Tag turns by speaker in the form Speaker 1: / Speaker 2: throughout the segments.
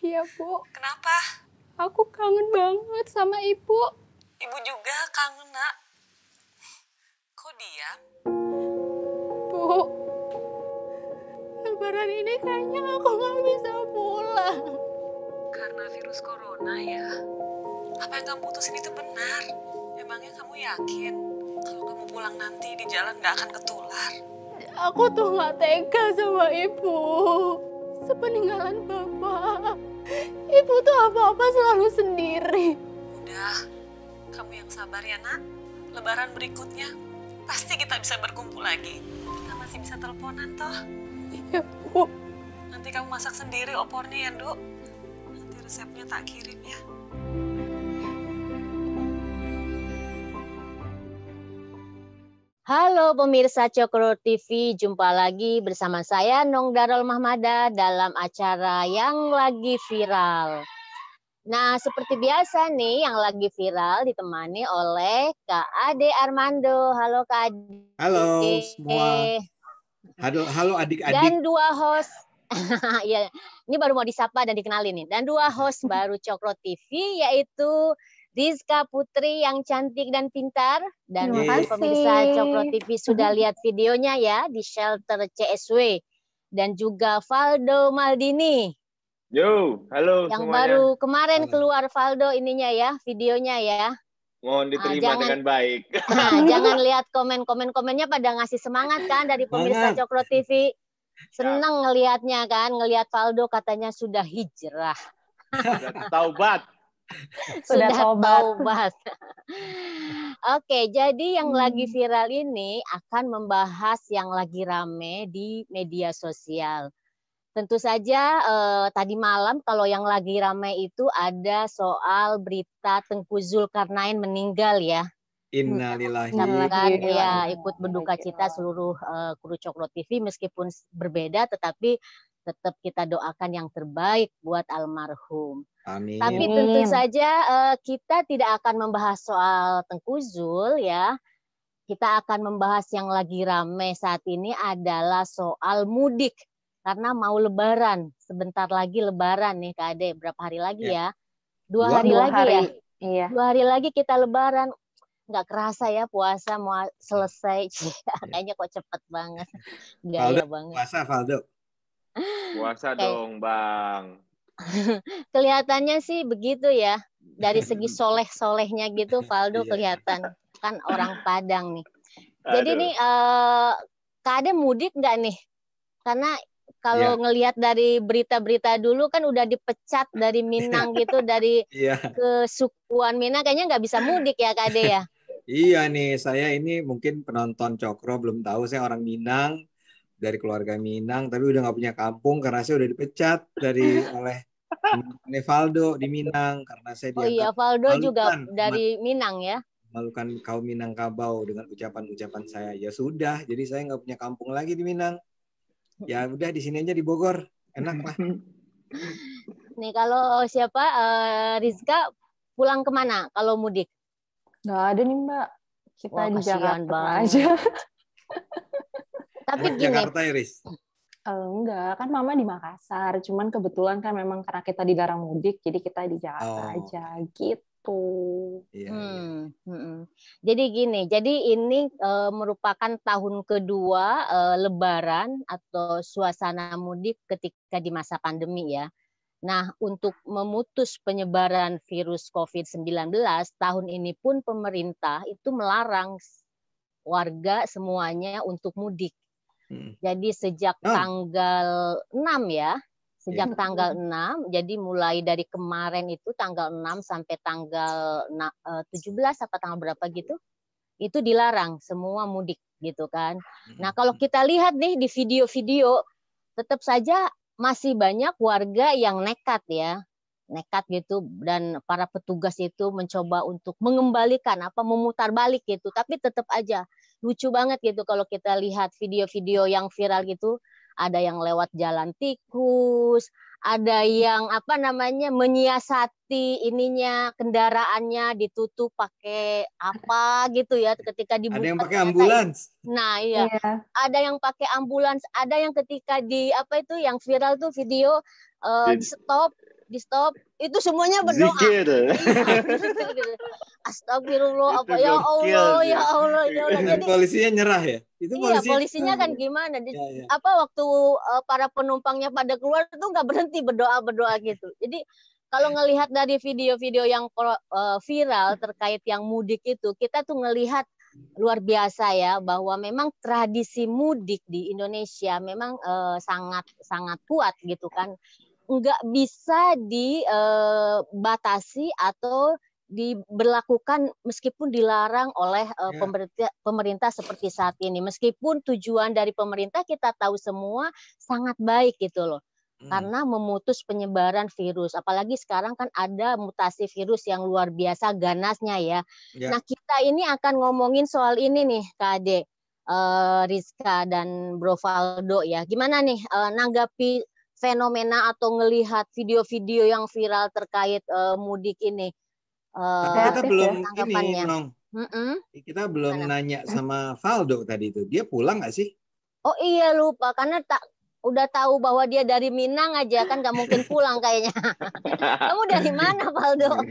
Speaker 1: Iya, Bu.
Speaker 2: Kenapa?
Speaker 1: Aku kangen banget sama Ibu.
Speaker 2: Ibu juga kangen, Nak. Kok diam?
Speaker 1: Bu, Lebaran ini kayaknya aku nggak bisa pulang.
Speaker 2: Karena virus corona ya? Apa yang kamu putusin itu benar? Emangnya kamu yakin kalau kamu pulang nanti di jalan gak akan ketular?
Speaker 1: Aku tuh nggak tega sama Ibu. Sepeninggalan Bapak, Ibu tuh apa-apa selalu sendiri.
Speaker 2: Udah, kamu yang sabar ya, Nak. Lebaran berikutnya pasti kita bisa berkumpul lagi. Kita masih bisa teleponan toh.
Speaker 1: Iya, Bu.
Speaker 2: Nanti kamu masak sendiri opornya ya, Duk. Nanti resepnya tak kirim ya.
Speaker 3: Halo pemirsa Cokro TV, jumpa lagi bersama saya Nong Darul Mahmada dalam acara yang lagi viral. Nah, seperti biasa nih yang lagi viral ditemani oleh Kak Ade Armando. Halo Kak Ade.
Speaker 4: Halo semua. Halo adik-adik.
Speaker 3: Dan dua host, ya, ini baru mau disapa dan dikenalin nih. Dan dua host baru Cokro TV yaitu Rizka Putri yang cantik dan pintar. Dan pemirsa Cokro TV sudah lihat videonya ya di shelter CSW. Dan juga Valdo Maldini.
Speaker 5: Yo, halo
Speaker 3: yang
Speaker 5: semuanya.
Speaker 3: Baru kemarin keluar Valdo ininya ya, videonya ya.
Speaker 5: Mohon diterima dengan baik.
Speaker 3: Jangan lihat komennya pada ngasih semangat kan dari pemirsa Cokro TV. Senang ngelihatnya kan, ngelihat Valdo katanya sudah hijrah.
Speaker 5: Sudah taubat.
Speaker 3: Sudah taubat. Oke, jadi yang lagi viral ini akan membahas yang lagi rame di media sosial. Tentu saja tadi malam kalau yang lagi ramai itu ada soal berita Tengku Zulkarnain meninggal ya.
Speaker 4: Innalillahi.
Speaker 3: Kan ya ikut berduka cita seluruh kru Cokro TV meskipun berbeda tetapi tetap kita doakan yang terbaik buat almarhum.
Speaker 4: Amin.
Speaker 3: Tapi tentu saja kita tidak akan membahas soal Tengku Zul ya. Kita akan membahas yang lagi ramai saat ini adalah soal mudik. Karena mau lebaran, sebentar lagi lebaran nih Kak Ade, berapa hari lagi ya? 2 hari lagi ya?
Speaker 1: Iya.
Speaker 3: 2 hari lagi kita lebaran. Nggak kerasa ya puasa mau selesai. Kayaknya kok cepet banget. Gaya banget.
Speaker 4: Puasa Valdo.
Speaker 5: Puasa dong Bang.
Speaker 3: Kelihatannya sih begitu ya. Dari segi soleh-solehnya gitu Valdo kelihatan. Kan orang Padang nih. Jadi nih Kak Ade mudik nggak nih? Karena kalau ngelihat dari berita-berita dulu kan udah dipecat dari Minang gitu, dari kesukuan Minang kayaknya nggak bisa mudik ya Kak Ade ya?
Speaker 4: Iya nih, saya ini mungkin penonton Cokro belum tahu, saya orang Minang, dari keluarga Minang, tapi udah nggak punya kampung karena saya udah dipecat oleh Valdo di Minang karena saya dianggap
Speaker 3: iya, Valdo juga dari Minang ya?
Speaker 4: Malukan kaum Minangkabau dengan ucapan-ucapan saya. Ya sudah, jadi saya nggak punya kampung lagi di Minang. Ya udah di sini aja di Bogor, enak lah.
Speaker 3: Nih kalau siapa Rizka pulang kemana kalau mudik?
Speaker 1: Nggak ada nih Mbak, kita di Jakarta aja.
Speaker 3: Tapi gini.
Speaker 4: Jakarta ya Riz?
Speaker 1: Enggak, kan Mama di Makassar. Cuman kebetulan kan memang karena kita dilarang mudik, jadi kita di Jakarta aja gitu.
Speaker 3: Jadi gini, jadi ini merupakan tahun kedua Lebaran atau suasana mudik ketika di masa pandemi ya. Nah, untuk memutus penyebaran virus COVID-19, tahun ini pun pemerintah itu melarang warga semuanya untuk mudik. Jadi sejak tanggal 6 ya, sejak tanggal 6, jadi mulai dari kemarin itu tanggal 6 sampai tanggal 17 apa tanggal berapa gitu, itu dilarang semua mudik gitu kan. Nah kalau kita lihat nih di video-video, tetap saja masih banyak warga yang nekat gitu, dan para petugas itu mencoba untuk mengembalikan memutar balik gitu, tapi tetap aja lucu banget gitu kalau kita lihat video-video yang viral gitu. Ada yang lewat jalan tikus, ada yang menyiasati kendaraannya ditutup pakai apa gitu ya ketika dibuka.
Speaker 4: Ada yang pakai ambulans.
Speaker 3: Nah iya. Ada yang pakai ambulans, ada yang ketika yang viral tuh video di stop di stop. Itu semuanya berdoa.
Speaker 5: Zikir.
Speaker 3: Iya, astagfirullah, apa
Speaker 5: Itu
Speaker 3: ya
Speaker 5: gokil
Speaker 3: Allah,
Speaker 5: sih.
Speaker 3: ya Allah, ya Allah.
Speaker 4: Dan
Speaker 3: Jadi
Speaker 4: polisinya nyerah ya? Itu
Speaker 3: iya, polisinya kan gimana?
Speaker 4: Ya, ya.
Speaker 3: Apa waktu para penumpangnya pada keluar itu nggak berhenti berdoa gitu. Jadi kalau ngelihat dari video-video yang viral terkait yang mudik itu, kita tuh ngelihat luar biasa ya, bahwa memang tradisi mudik di Indonesia memang sangat sangat kuat gitu kan. Nggak bisa dibatasi atau diberlakukan meskipun dilarang oleh pemerintah seperti saat ini. Meskipun tujuan dari pemerintah kita tahu semua sangat baik gitu loh. Karena memutus penyebaran virus. Apalagi sekarang kan ada mutasi virus yang luar biasa ganasnya ya. Nah, kita ini akan ngomongin soal ini nih, Kak Ade, Rizka dan Bro Valdo ya. Gimana nih nanggapi fenomena atau ngelihat video-video yang viral terkait mudik ini?
Speaker 4: Tapi kita belum ini, Nong. Kita belum
Speaker 3: Mana?
Speaker 4: nanya sama Valdo tadi itu. Dia pulang nggak sih?
Speaker 3: Oh iya, lupa. Karena udah tahu bahwa dia dari Minang aja, kan nggak mungkin pulang kayaknya. Kamu dari mana, Valdo?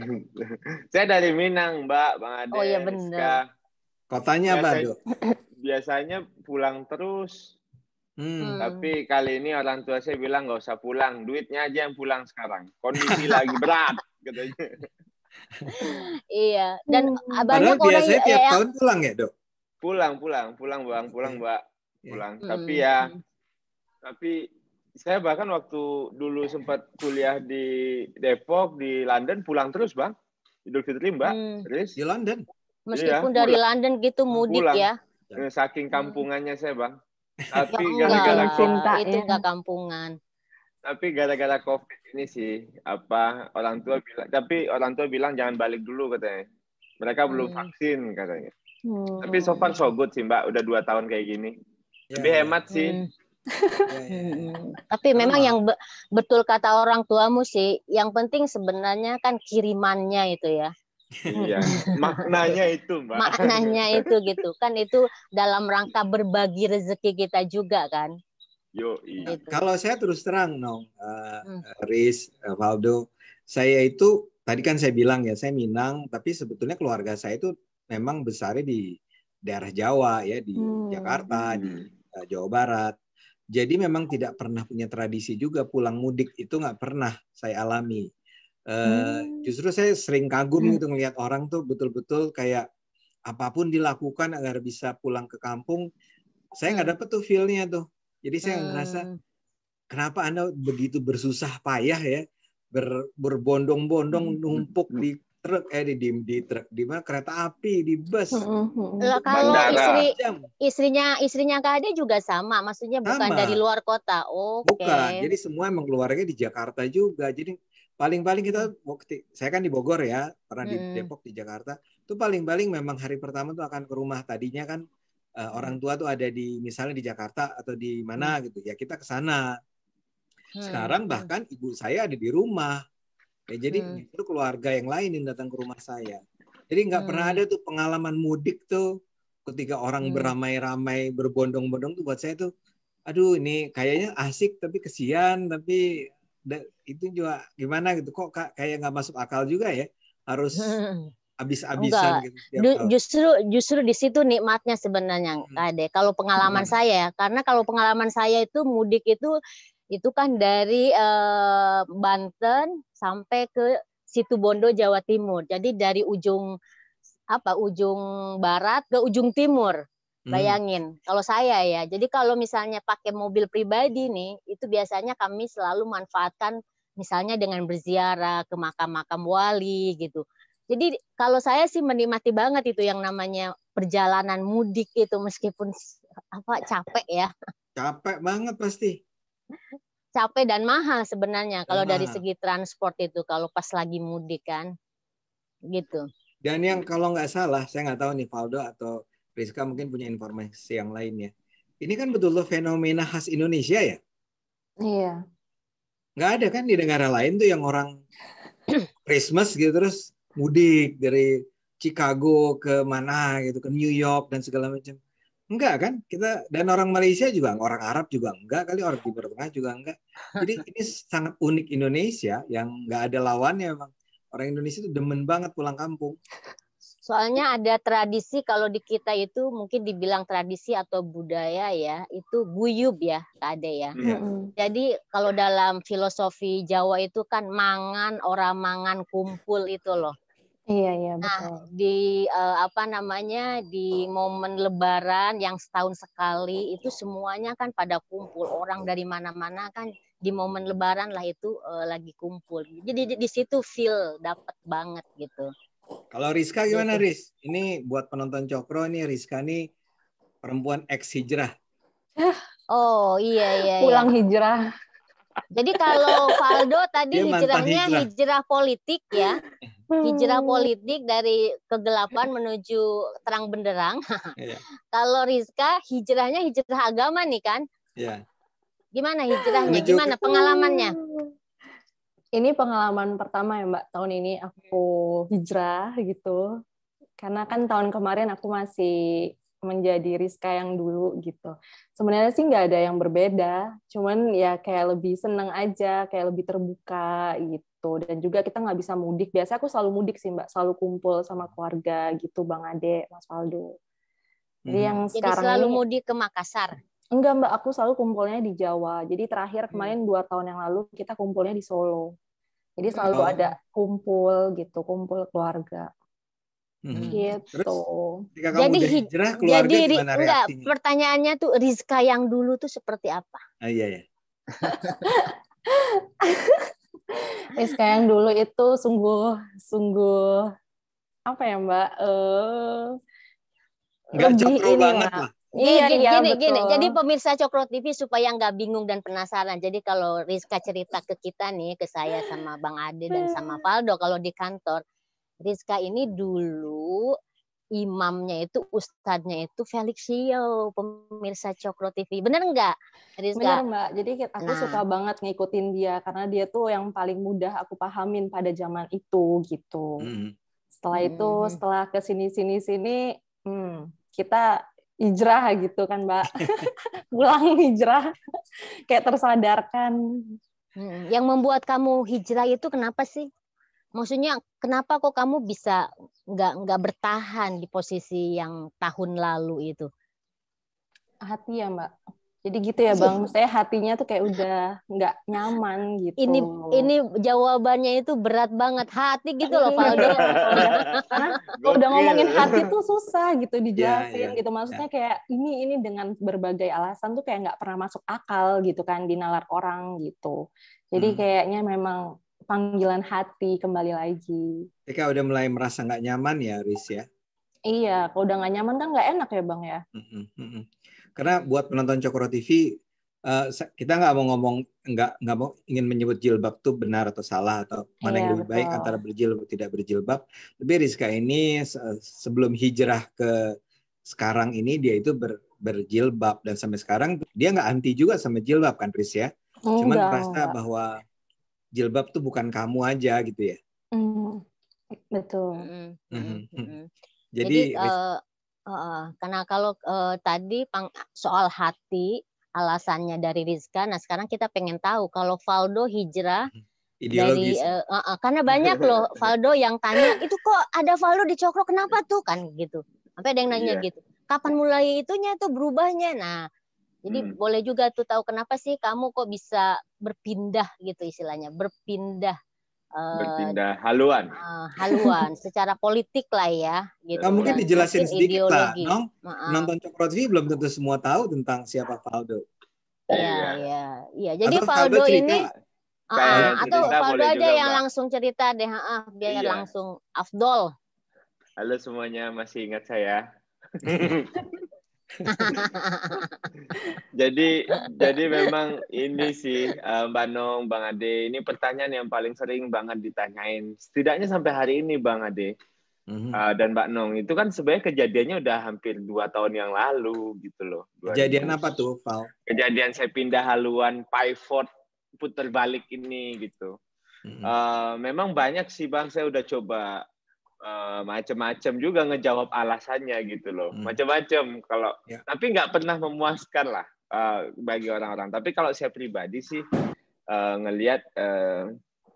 Speaker 5: Saya dari Minang, Mbak, Bang Ade.
Speaker 3: Oh iya
Speaker 5: Rizka.
Speaker 3: benar.
Speaker 4: Kotanya, Valdo?
Speaker 5: Biasanya pulang terus. Tapi kali ini orang tua saya bilang nggak usah pulang, duitnya aja yang pulang sekarang. Kondisi lagi berat, katanya.
Speaker 3: Iya, dan
Speaker 4: Padahal
Speaker 3: banyak orang
Speaker 4: biasanya tiap tahun pulang ya, Dok?
Speaker 5: Pulang, Bang, Mbak. Pulang. Tapi saya bahkan waktu dulu sempat kuliah di Depok, di London, pulang terus, Bang. Idul Fitri, Mbak. Riz.
Speaker 4: Di London?
Speaker 3: Meskipun dari London gitu mudik
Speaker 5: pulang.
Speaker 3: ya.
Speaker 5: Saking kampungannya saya, Bang. Tapi
Speaker 3: Ya
Speaker 5: gara-gara
Speaker 3: enggak, itu enggak kampungan.
Speaker 5: Tapi gara-gara COVID ini sih, orang tua bilang jangan balik dulu katanya. Mereka belum vaksin katanya. Tapi so far so good sih, Mbak. Udah 2 tahun kayak gini. Lebih hemat sih.
Speaker 3: Tapi memang yang betul kata orang tuamu sih, yang penting sebenarnya kan kirimannya itu ya.
Speaker 5: Iya, maknanya itu, Mbak.
Speaker 3: Maknanya itu gitu kan, itu dalam rangka berbagi rezeki kita juga kan.
Speaker 5: Iya.
Speaker 4: Kalau saya terus terang, Nong, Riz, Valdo, saya itu tadi kan saya bilang ya, saya Minang, tapi sebetulnya keluarga saya itu memang besarnya di daerah Jawa ya, di Jakarta, di Jawa Barat. Jadi memang tidak pernah punya tradisi juga pulang mudik, itu nggak pernah saya alami. Justru saya sering kagum gitu ngelihat orang tuh betul-betul kayak apapun dilakukan agar bisa pulang ke kampung. Saya nggak dapet tuh feel-nya tuh. Jadi saya ngerasa kenapa Anda begitu bersusah payah ya, berbondong-bondong numpuk di truk di mana, kereta api, di bus.
Speaker 3: Kalau istrinya Kak Ade juga sama, maksudnya bukan dari luar kota.
Speaker 4: Bukan. Jadi semua emang keluarganya di Jakarta juga. Jadi paling-paling kita, saya kan di Bogor ya, pernah di Depok, di Jakarta. Itu paling-paling memang hari pertama tuh akan ke rumah. Tadinya kan orang tua tuh ada misalnya di Jakarta atau di mana gitu ya, kita ke sana. Sekarang bahkan ibu saya ada di rumah ya, jadi itu keluarga yang lain yang datang ke rumah saya. Jadi nggak pernah ada tuh pengalaman mudik tuh ketika orang beramai-ramai berbondong-bondong tuh buat saya tuh aduh ini kayaknya asik tapi kesian, tapi itu juga gimana gitu, kok kayak nggak masuk akal juga ya, harus habis-habisan gitu.
Speaker 3: Justru di situ nikmatnya sebenarnya, Ade. Kalau pengalaman saya, karena kalau pengalaman saya itu mudik itu kan dari Banten sampai ke Situbondo, Jawa Timur. Jadi dari ujung barat ke ujung timur. Bayangin, kalau saya ya. Jadi kalau misalnya pakai mobil pribadi nih, itu biasanya kami selalu manfaatkan misalnya dengan berziarah ke makam-makam wali gitu. Jadi kalau saya sih menikmati banget itu yang namanya perjalanan mudik itu, meskipun capek ya.
Speaker 4: Capek banget pasti.
Speaker 3: Capek dan mahal sebenarnya kalau dari segi transport itu kalau pas lagi mudik kan. Gitu.
Speaker 4: Dan yang kalau nggak salah, saya nggak tahu nih Valdo atau Rizka mungkin punya informasi yang lainnya. Ini kan betul-betul fenomena khas Indonesia ya?
Speaker 1: Iya.
Speaker 4: Nggak ada kan di negara lain tuh yang orang Christmas gitu terus mudik dari Chicago ke mana gitu, ke New York dan segala macam. Enggak kan? Kita dan orang Malaysia juga, orang Arab juga enggak, kali orang Timur Tengah juga enggak. Jadi ini sangat unik Indonesia yang enggak ada lawannya memang. Orang Indonesia itu demen banget pulang kampung.
Speaker 3: Soalnya ada tradisi kalau di kita itu mungkin dibilang tradisi atau budaya ya, itu guyub ya, Kak Ade ya.
Speaker 4: Iya.
Speaker 3: Jadi kalau dalam filosofi Jawa itu kan mangan, ora mangan, kumpul itu loh.
Speaker 1: Iya
Speaker 3: Nah,
Speaker 1: betul.
Speaker 3: di di momen Lebaran yang setahun sekali itu semuanya kan pada kumpul, orang dari mana-mana kan di momen Lebaran lah itu lagi kumpul. Jadi di situ feel dapat banget gitu.
Speaker 4: Kalau Rizka gimana, Riz? Ini buat penonton Cokro nih, Rizka nih perempuan ex hijrah.
Speaker 3: Oh iya.
Speaker 1: Pulang hijrah.
Speaker 3: Jadi kalau Valdo tadi
Speaker 4: Dia mantan
Speaker 3: hijrahnya
Speaker 4: hijrah.
Speaker 3: hijrah politik ya. Hijrah politik dari kegelapan menuju terang benderang.
Speaker 4: Iya.
Speaker 3: Kalau Rizka hijrahnya hijrah agama nih kan?
Speaker 4: Iya.
Speaker 3: Gimana hijrahnya?
Speaker 4: Menuju
Speaker 3: Gimana pengalamannya?
Speaker 1: Ini pengalaman pertama ya Mbak, tahun ini aku hijrah gitu. Karena kan tahun kemarin aku masih menjadi Rizka yang dulu gitu. Sebenarnya sih nggak ada yang berbeda, cuman ya kayak lebih seneng aja, kayak lebih terbuka gitu. Dan juga kita nggak bisa mudik. Biasa aku selalu mudik sih Mbak, selalu kumpul sama keluarga gitu, Bang Ade, Mas Faldo. Jadi yang
Speaker 3: Jadi
Speaker 1: sekarang
Speaker 3: selalu
Speaker 1: ini
Speaker 3: mudik ke Makassar.
Speaker 1: enggak Mbak, aku selalu kumpulnya di Jawa. Jadi terakhir kemarin 2 tahun yang lalu kita kumpulnya di Solo. Jadi selalu ada kumpul gitu, kumpul keluarga. Gitu.
Speaker 4: Terus ketika kamu udah hijrah, keluarga
Speaker 3: jadi
Speaker 4: gimana
Speaker 3: enggak,
Speaker 4: reaksinya?
Speaker 3: pertanyaannya tuh Rizka yang dulu tuh seperti apa?
Speaker 4: Iya.
Speaker 1: Rizka yang dulu itu sungguh apa ya Mbak?
Speaker 4: Nggak
Speaker 1: Lebih
Speaker 4: Cokro
Speaker 1: ini
Speaker 4: banget
Speaker 1: lah.
Speaker 4: lah.
Speaker 3: Gini.
Speaker 1: Betul.
Speaker 3: Jadi pemirsa Cokro TV supaya nggak bingung dan penasaran. Jadi kalau Rizka cerita ke kita nih, ke saya sama Bang Ade dan sama Valdo kalau di kantor, Rizka ini dulu imamnya itu, ustadznya itu Felix Xiao, pemirsa Cokro TV. Bener nggak, Rizka?
Speaker 1: Bener Mbak. Jadi aku suka banget ngikutin dia karena dia tuh yang paling mudah aku pahamin pada zaman itu gitu. Setelah itu, setelah ke sini kita hijrah gitu kan Mbak. Pulang hijrah kayak tersadarkan.
Speaker 3: Yang membuat kamu hijrah itu kenapa sih? Maksudnya kenapa kok kamu bisa nggak bertahan di posisi yang tahun lalu itu?
Speaker 1: Hati ya Mbak. Jadi gitu ya Bang, saya hatinya tuh kayak udah nggak nyaman gitu.
Speaker 3: Ini jawabannya itu berat banget, hati gitu loh Valdo.
Speaker 1: Kalau udah ngomongin hati tuh susah gitu dijelasin gitu. Maksudnya kayak ini dengan berbagai alasan tuh kayak nggak pernah masuk akal gitu kan di nalar orang gitu. Jadi kayaknya memang panggilan hati kembali lagi.
Speaker 4: Ketika udah mulai merasa nggak nyaman ya, Riz ya?
Speaker 1: Iya, kalau udah nggak nyaman kan nggak enak ya Bang ya.
Speaker 4: Karena buat penonton Cokro TV, kita nggak mau ngomong, nggak mau ingin menyebut jilbab itu benar atau salah atau mana yang lebih baik antara berjilbab tidak berjilbab. Tapi Rizka ini sebelum hijrah ke sekarang ini dia itu berjilbab dan sampai sekarang dia nggak anti juga sama jilbab kan, Riz ya? Cuman merasa bahwa jilbab tuh bukan kamu aja gitu ya.
Speaker 1: Betul.
Speaker 3: Jadi karena kalau tadi soal hati alasannya dari Rizka, nah sekarang kita pengen tahu kalau Valdo hijrah
Speaker 4: ideologis.
Speaker 3: Karena banyak loh Valdo yang tanya itu kok ada Valdo di Cokro kenapa tuh kan gitu. Sampai ada yang nanya gitu. Kapan mulai itunya tuh berubahnya? Nah, jadi boleh juga tuh tahu kenapa sih kamu kok bisa berpindah gitu istilahnya, berpindah
Speaker 5: haluan
Speaker 3: secara politik lah ya gitu.
Speaker 4: Mungkin dijelasin sedikit
Speaker 3: ideologi.
Speaker 4: lah, nonton Cokro TV belum tentu semua tahu tentang siapa Valdo.
Speaker 3: Iya. Jadi
Speaker 4: atau
Speaker 3: Valdo ini atau Valdo aja yang
Speaker 5: Mbak.
Speaker 3: Langsung cerita deh, biar langsung afdol.
Speaker 5: Halo semuanya, masih ingat saya? Jadi memang ini sih Mbak Nong, Bang Ade, ini pertanyaan yang paling sering banget ditanyain. Setidaknya sampai hari ini Bang Ade dan Mbak Nong, itu kan sebenarnya kejadiannya udah hampir 2 tahun yang lalu gitu loh.
Speaker 4: Kejadian apa tuh, Val?
Speaker 5: Kejadian saya pindah haluan pivot putar balik ini gitu. Memang banyak sih Bang, saya udah coba macam-macam juga ngejawab alasannya gitu loh, macam-macam kalau tapi nggak pernah memuaskan lah bagi orang-orang. Tapi kalau saya pribadi sih ngelihat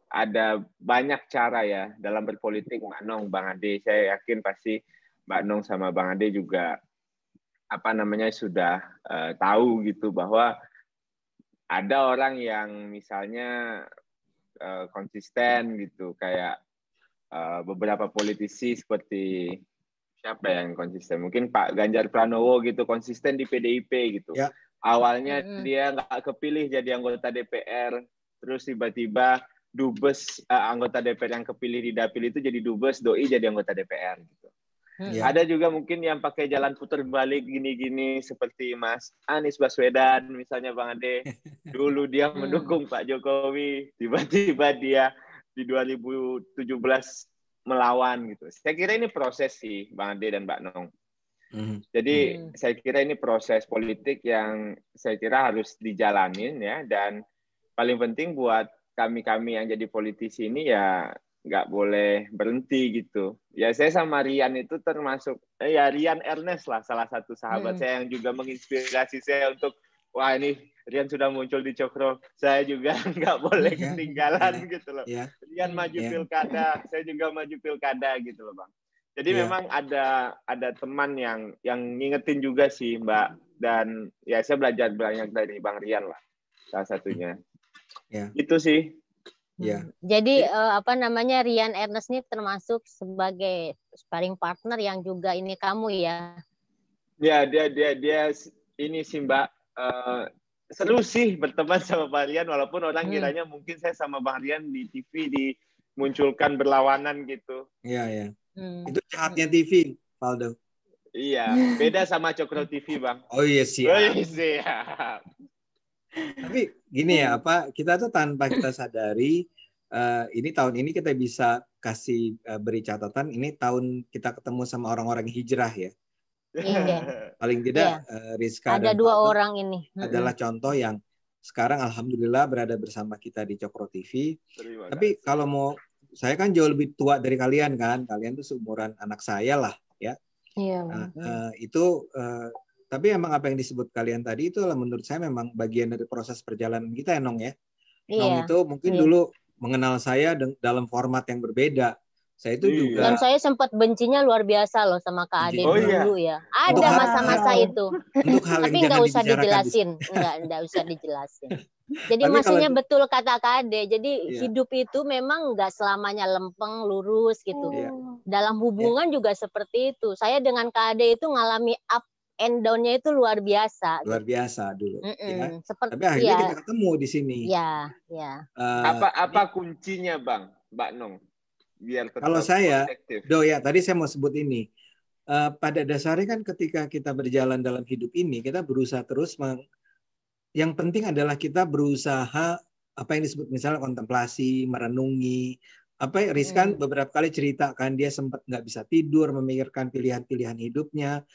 Speaker 5: ada banyak cara ya dalam berpolitik, Mbak Nong, Bang Ade. Saya yakin pasti Mbak Nong sama Bang Ade juga sudah tahu gitu bahwa ada orang yang misalnya konsisten gitu, kayak beberapa politisi seperti siapa yang konsisten? Mungkin Pak Ganjar Pranowo gitu, konsisten di PDIP gitu. Ya. Awalnya dia nggak kepilih jadi anggota DPR, terus tiba-tiba dubes anggota DPR yang kepilih di Dapil itu jadi dubes, doi jadi anggota DPR gitu. Ya. Ada juga mungkin yang pakai jalan putar balik gini-gini seperti Mas Anies Baswedan misalnya, Bang Ade. Dulu dia mendukung Pak Jokowi, tiba-tiba dia di 2017 melawan gitu. Saya kira ini proses sih, Bang Ade dan Mbak Nong. Jadi saya kira ini proses politik yang saya kira harus dijalanin ya, dan paling penting buat kami-kami yang jadi politisi ini ya nggak boleh berhenti gitu. Ya saya sama Rian itu termasuk, ya Rian Ernest lah, salah satu sahabat saya yang juga menginspirasi saya untuk, wah ini Rian sudah muncul di Cokro, saya juga nggak boleh ketinggalan gitu loh. Rian maju pilkada, saya juga maju pilkada gitu loh Bang. Jadi memang ada teman yang ngingetin juga sih Mbak, dan ya saya belajar banyak dari Bang Rian lah, salah satunya. Itu sih.
Speaker 3: Ya. Jadi Rian Ernest ini termasuk sebagai sparring partner yang juga ini kamu ya?
Speaker 5: Ya, dia ini sih Mbak, seru sih berteman sama Bang Rian, walaupun orang kiranya mungkin saya sama Bang Rian di TV dimunculkan berlawanan gitu.
Speaker 4: Iya. Itu jahatnya TV, Valdo.
Speaker 5: Iya, beda sama Cokro TV Bang.
Speaker 4: Oh iya siap.
Speaker 5: Oh iya siap.
Speaker 4: Tapi gini ya, kita tuh tanpa kita sadari, ini tahun ini kita bisa kasih beri catatan, ini tahun kita ketemu sama orang-orang hijrah ya. Paling tidak Rizka
Speaker 3: ada
Speaker 4: dan
Speaker 3: 2 orang ini
Speaker 4: adalah contoh yang sekarang alhamdulillah berada bersama kita di Cokro TV. Tapi kalau mau, saya kan jauh lebih tua dari kalian kan, kalian tuh seumuran anak saya lah ya. Iya. Tapi emang apa yang disebut kalian tadi itu menurut saya memang bagian dari proses perjalanan kita ya Nong ya. Nong itu mungkin dulu mengenal saya dalam format yang berbeda. Saya itu juga.
Speaker 3: Dan saya sempat bencinya luar biasa loh sama Kak Ade dulu ya. Ada masa-masa itu. Tapi nggak usah dijelasin, nggak usah dijelasin. Jadi maksudnya betul kata Kak Ade. Jadi hidup itu memang nggak selamanya lempeng lurus gitu. Dalam hubungan juga seperti itu. Saya dengan Kak Ade itu ngalami up and down-nya itu luar biasa.
Speaker 4: Luar biasa dulu. Ya. Tapi akhirnya kita ketemu di sini.
Speaker 3: Ya.
Speaker 5: Apa kuncinya Bang, Mbak Nong? Biar
Speaker 4: kalau saya, tadi saya mau sebut ini. Pada dasarnya kan ketika kita berjalan dalam hidup ini, kita berusaha terus. Yang penting adalah kita berusaha apa yang disebut misalnya kontemplasi, merenungi. Rizkan beberapa kali ceritakan dia sempat nggak bisa tidur, memikirkan pilihan-pilihan hidupnya.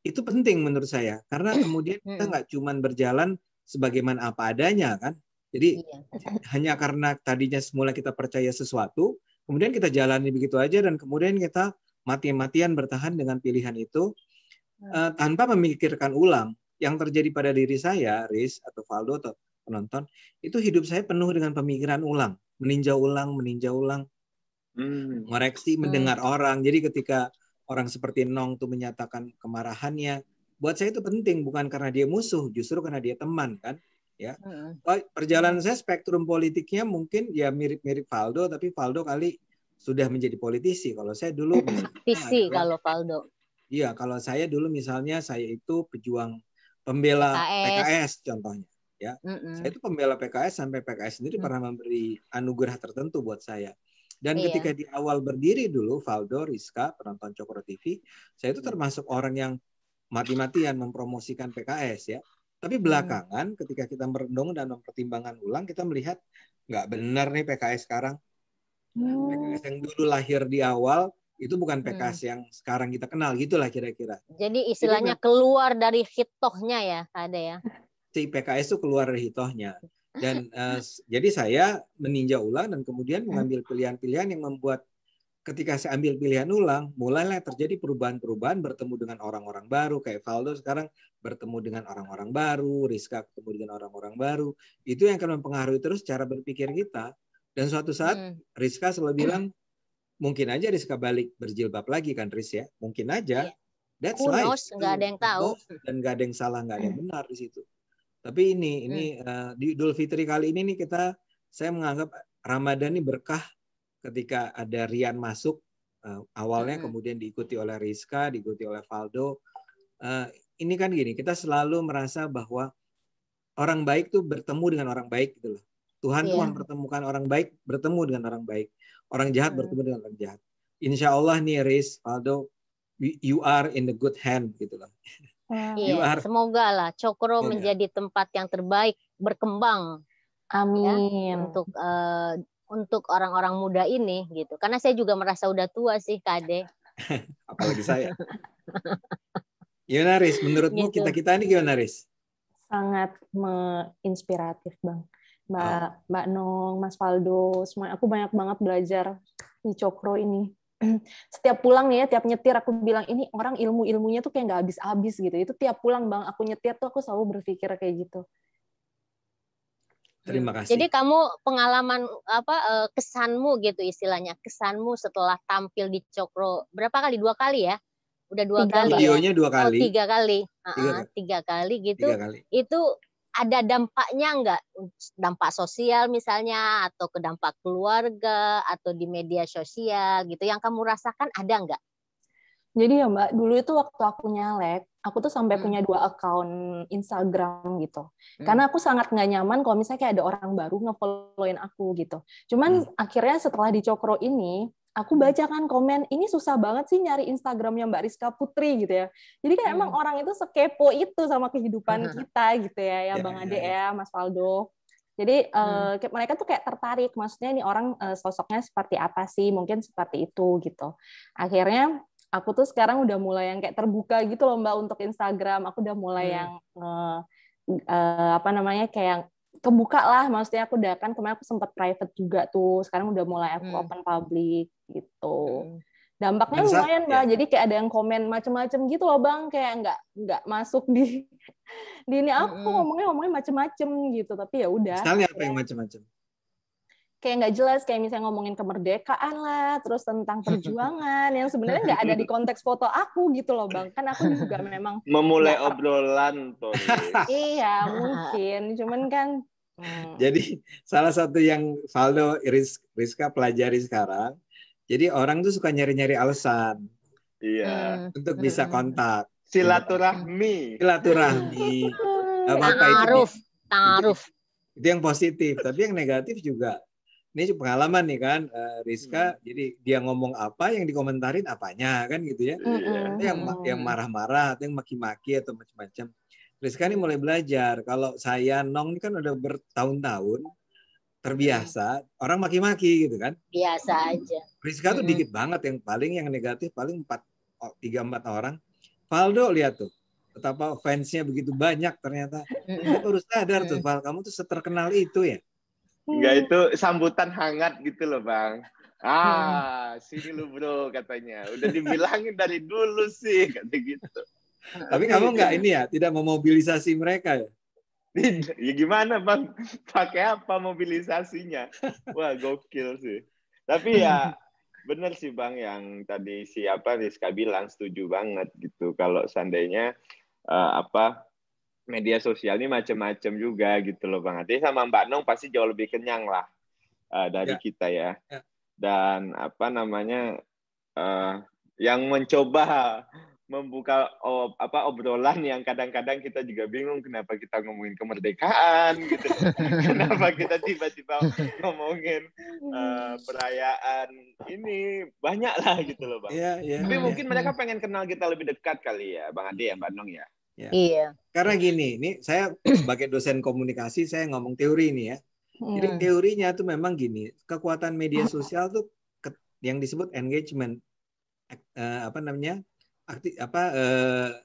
Speaker 4: Itu penting menurut saya, karena kemudian kita nggak cuma berjalan sebagaimana apa adanya kan. Jadi hanya karena tadinya semula kita percaya sesuatu, kemudian kita jalani begitu aja, dan kemudian kita mati-matian bertahan dengan pilihan itu tanpa memikirkan ulang. Yang terjadi pada diri saya, Riz atau Valdo atau penonton, itu hidup saya penuh dengan pemikiran ulang, meninjau ulang, ngoreksi, mendengar orang. Jadi ketika orang seperti Nong tuh menyatakan kemarahannya, buat saya itu penting, bukan karena dia musuh, justru karena dia teman kan. Ya, perjalanan saya spektrum politiknya mungkin ya mirip-mirip Valdo, tapi Valdo kali sudah menjadi politisi. Kalau saya dulu
Speaker 3: politisi kalau Valdo.
Speaker 4: Iya, kalau saya dulu misalnya saya itu pejuang pembela PKS contohnya. Ya, saya itu pembela PKS sampai PKS sendiri pernah memberi anugerah tertentu buat saya. Dan ketika di awal berdiri dulu, Valdo, Rizka, penonton Cokro TV, saya itu termasuk orang yang mati-matian mempromosikan PKS ya. Tapi belakangan ketika kita merenung dan mempertimbangkan ulang, kita melihat nggak benar nih PKS sekarang. PKS yang dulu lahir di awal itu bukan PKS yang sekarang kita kenal, gitulah kira-kira.
Speaker 3: Jadi istilahnya keluar dari hitohnya ya, ada ya.
Speaker 4: Si PKS itu keluar dari hitohnya. Dan jadi saya meninjau ulang dan kemudian mengambil pilihan-pilihan yang membuat ketika saya ambil pilihan ulang, mulailah terjadi perubahan-perubahan, bertemu dengan orang-orang baru, kayak Valdo sekarang bertemu dengan orang-orang baru, Rizka ketemu dengan orang-orang baru. Itu yang akan mempengaruhi terus cara berpikir kita. Dan suatu saat Rizka selalu bilang, mungkin aja Rizka balik berjilbab lagi kan, Riz ya? Mungkin aja. That's
Speaker 3: Who
Speaker 4: life.
Speaker 3: knows, nggak ada yang tahu.
Speaker 4: Dan nggak ada yang salah, nggak ada yang benar di situ. Tapi ini di Idul Fitri kali ini nih saya menganggap Ramadan ini berkah ketika ada Rian masuk awalnya, kemudian diikuti oleh Rizka, diikuti oleh Valdo. Ini kan gini, kita selalu merasa bahwa orang baik tuh bertemu dengan orang baik gitu loh. Tuhan tuh mempertemukan orang baik bertemu dengan orang baik, orang jahat bertemu dengan orang jahat. Insya Allah nih Riz, Valdo, you are in the good hand gitu loh.
Speaker 3: Iya, semoga lah Cokro menjadi tempat yang terbaik berkembang.
Speaker 1: Amin.
Speaker 3: Ya, untuk orang-orang muda ini gitu. Karena saya juga merasa udah tua sih, Kade.
Speaker 4: Apalagi saya. Gimana Riz, menurutmu
Speaker 3: Gitu.
Speaker 4: kita ini gimana Riz?
Speaker 1: Sangat menginspiratif Bang. Mbak Nong, Mas Valdo, semua aku banyak banget belajar di Cokro ini. Setiap pulang nih ya, tiap nyetir aku bilang ini orang ilmunya tuh kayak nggak habis-habis gitu. Itu tiap pulang Bang, aku nyetir tuh aku selalu berpikir kayak gitu.
Speaker 4: Terima kasih.
Speaker 3: Jadi kamu pengalaman kesanmu gitu istilahnya, kesanmu setelah tampil di Cokro berapa kali? 2 kali ya? Udah 2 kali.
Speaker 4: Videonya 2 kali.
Speaker 3: 3 kali. 3 kali gitu.
Speaker 4: 3 kali.
Speaker 3: Itu ada dampaknya nggak? Dampak sosial misalnya, atau ke dampak keluarga, atau di media sosial gitu. Yang kamu rasakan ada nggak?
Speaker 1: Jadi ya Mbak, dulu itu waktu aku nyalek, aku tuh sampai punya 2 akun Instagram gitu. Karena aku sangat nggak nyaman kalau misalnya kayak ada orang baru nge-followin aku gitu. Cuman akhirnya setelah di Cokro ini, aku baca kan komen, ini susah banget sih nyari Instagramnya Mbak Rizka Putri gitu ya. Jadi kan emang orang itu sekepo itu sama kehidupan kita gitu ya Bang Ade ya, Mas Valdo. Jadi mereka tuh kayak tertarik, maksudnya ini orang sosoknya seperti apa sih, mungkin seperti itu gitu. Akhirnya aku tuh sekarang udah mulai yang kayak terbuka gitu loh Mbak untuk Instagram. Aku udah mulai yang kayak kebuka lah. Maksudnya aku udah kan kemarin aku sempat private juga tuh. Sekarang udah mulai aku open public gitu. Dampaknya lumayan Mbak. Jadi kayak ada yang komen macem-macem gitu loh Bang. Kayak nggak masuk di ini aku ngomongnya macem-macem gitu. Tapi ya udah.
Speaker 4: Misalnya apa yang macem-macem?
Speaker 1: Kayak nggak jelas, kayak misalnya ngomongin kemerdekaan lah, terus tentang perjuangan yang sebenarnya nggak ada di konteks foto aku gitu loh Bang. Kan aku juga memang
Speaker 5: memulai obrolan tuh.
Speaker 1: Iya mungkin, cuman kan
Speaker 4: jadi salah satu yang Valdo Rizka pelajari sekarang, jadi orang tuh suka nyari-nyari alasan untuk bisa kontak.
Speaker 5: Silaturahmi.
Speaker 3: Ta'aruf.
Speaker 4: Itu yang positif, tapi yang negatif juga. Ini pengalaman nih kan, Rizka, jadi dia ngomong apa, yang dikomentarin apanya, kan gitu ya. Yang marah-marah, atau yang maki-maki, atau macam-macam. Rizka ini mulai belajar, kalau saya, Nong, ini kan udah bertahun-tahun, terbiasa, orang maki-maki gitu kan.
Speaker 3: Biasa aja.
Speaker 4: Rizka tuh dikit banget, yang negatif, paling 3-4 orang. Valdo, lihat tuh, betapa fansnya begitu banyak ternyata. Saya baru sadar tuh, Val, kamu tuh seterkenal itu ya.
Speaker 5: Enggak, itu sambutan hangat gitu loh Bang. Sini lu bro katanya. Udah dibilangin dari dulu sih kata gitu.
Speaker 4: Tapi kamu enggak ini ya, tidak memobilisasi mereka ya?
Speaker 5: Ya gimana Bang? Pakai apa mobilisasinya? Wah gokil sih. Tapi ya bener sih Bang yang tadi Rizka bilang, setuju banget gitu. Kalau seandainya media sosial ini macam-macam juga gitu loh Bang Ade, sama Mbak Nong pasti jauh lebih kenyang lah dari kita ya. Dan yang mencoba membuka obrolan yang kadang-kadang kita juga bingung kenapa kita ngomongin kemerdekaan gitu. Kenapa kita tiba-tiba ngomongin perayaan ini, banyak lah gitu loh Bang. Tapi mungkin mereka pengen kenal kita lebih dekat kali ya Bang Ade ya, Mbak Nong ya.
Speaker 3: Iya.
Speaker 4: Karena gini, ini saya sebagai dosen komunikasi saya ngomong teori nih ya. Jadi teorinya tuh memang gini, kekuatan media sosial tuh yang disebut engagement,